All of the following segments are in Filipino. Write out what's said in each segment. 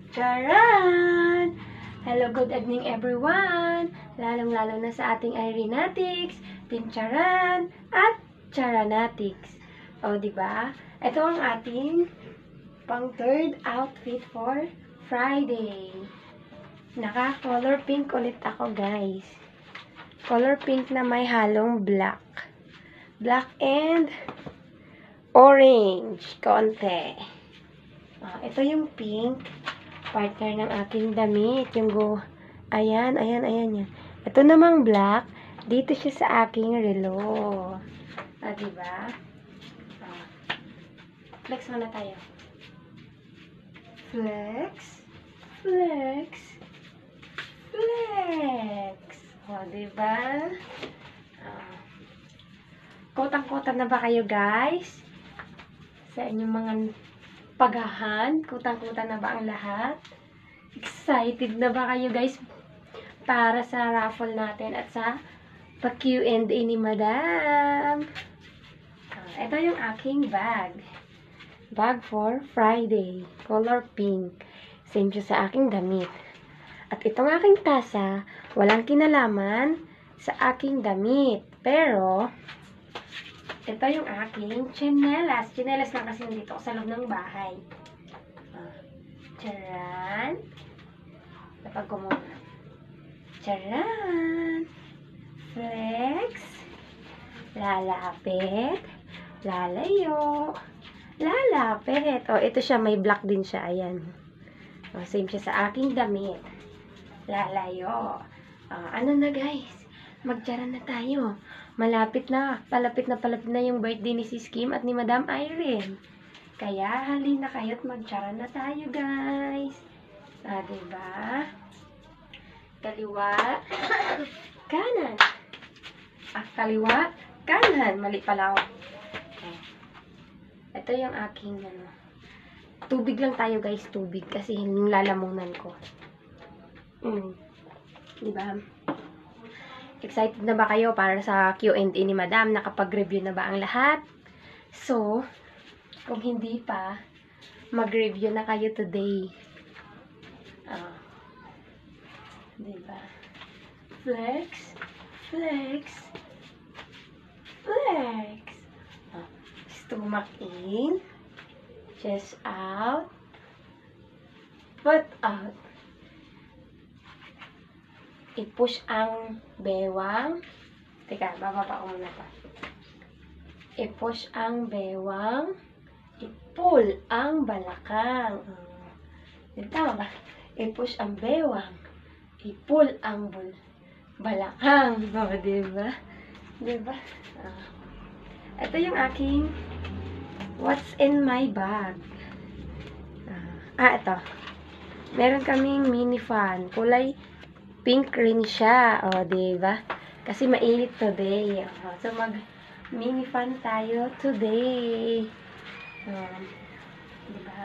Charan! Hello, good evening everyone! Lalong-lalo na sa ating Irenatics, Team Charan, at Charanatics. O, diba? Ito ang ating pang third outfit for Friday. Naka-color pink ulit ako, guys. Color pink na may halong black. Black and orange. Konti. Ito yung pink. Partner ng aking damit. Ayan, yan. Ito namang black. Dito siya sa aking relo. Diba? Flex muna tayo. Flex. Flex. Flex. Diba? Kotang-kota na ba kayo, guys? Sa inyong mga pagahan? Kutang-kuta na ba ang lahat? Excited na ba kayo, guys? Para sa raffle natin at sa pa-Q&A ni Madam. Ito yung aking bag. Bag for Friday. Color pink. Same siya sa aking damit. At itong aking tasa, walang kinalaman sa aking damit. Pero, ito yung aking tsinelas. Tsinelas lang kasi nandito sa loob ng bahay. Charan. Lapag ko muna. Charan. Flex. Lalapit. Lalayo. Lalapit. Ito siya. May black din siya. Ayan. Same siya sa aking damit. Lalayo. Ano na, guys? Magcharan na tayo. Malapit na. Palapit na yung birthday ni Sis Kim at ni Madam Irene. Kaya, halina kayo't magcharan na tayo, guys. Diba? Kaliwa. Kanan. Kaliwa. Kanan. Mali pala ako. Ito yung aking, tubig lang tayo, guys. Tubig. Kasi yung lalamunan ko. Diba? Excited na ba kayo para sa Q&A ni Madam? Nakapag-review na ba ang lahat? So, kung hindi pa, mag-review na kayo today. Diba? Flex. Flex. Flex. Stomach in. Chest out. Foot out. I-push ang bewang. Teka, bababa ko muna pa. I-push ang bewang. I-pull ang balakang. Tama ba? I-push ang bewang. I-pull ang balakang. Diba? Diba? Ito yung aking what's in my bag. Ito. Meron kaming mini fan. Kulay pink rin siya. Diba? Kasi mainit today. So, mag-mini fan tayo today. Diba?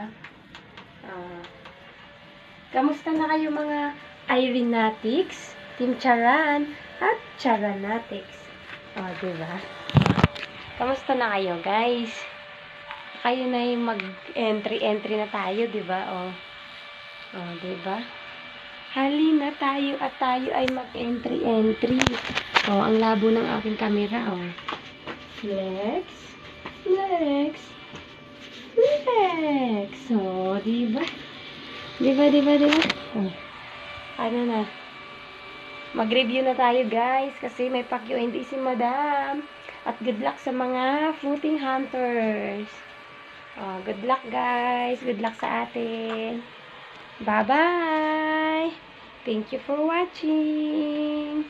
Kamusta na kayo mga Irenatics, Team Charan, at Charanatics? Diba? Kamusta na kayo, guys? Kayo na yung mag-entry na tayo, diba? Diba? Halina tayo at tayo ay mag-entry. Ang labo ng aking camera, Flex. Flex. Flex. Diba? Diba? Ano na? Mag-review na tayo, guys. Kasi may pa-Q&A si Madam. At good luck sa mga fruiting hunters. Good luck, guys. Good luck sa atin. Bye-bye. Thank you for watching.